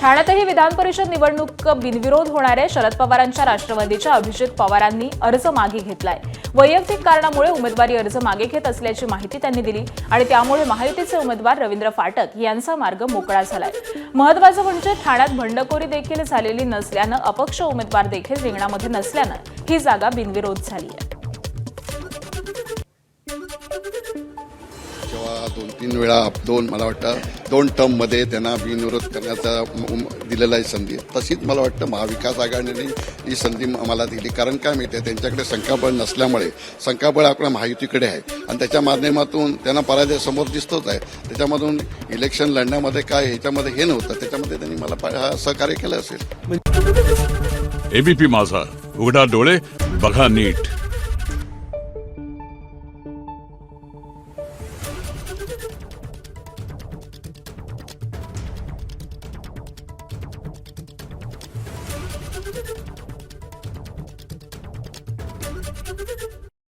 ठाण्यातही विधान परिषद निवडणूक बिनविरोध होणार आहे। शरद पवारांच्या राष्ट्रवादीच्या अभिजित पवारांनी अर्ज मागे घेतलाय। वैयक्तिक कारणामुळे उमेदवारी अर्ज मागे घेत असल्याची माहिती त्यांनी दिली आणि त्यामुळे महायुतीचे उमेदवार रवींद्र फाटक यांचा मार्ग मोकळा झालाय। महत्त्वाचं म्हणजे ठाण्यात बंडखोरी देखील झालेली नसल्यानं अपक्ष उमेदवार देखील रिंगणामध्ये नसल्यानं ही जागा बिनविरोध झाली आहे। जेव्हा 2-3 वेळा मला वाटतं 2 टर्ममध्ये त्यांना बिनविरोध करण्याचा दिलेला आहे संधी, तशीच मला वाटतं महाविकास आघाडीने ही संधी मला दिली। कारण काय माहिती त्यांच्याकडे संख्याबळ नसल्यामुळे, संख्याबळ आपल्या महायुतीकडे आहे आणि त्याच्या माध्यमातून त्यांना पराजय समोर दिसतोच आहे। त्याच्यामधून इलेक्शन लढण्यामध्ये काय ह्याच्यामध्ये हे नव्हतं, त्याच्यामध्ये त्यांनी मला सहकार्य केलं असेल। एबीपी माझा, उघडा डोळे बघा नीट। Thank you.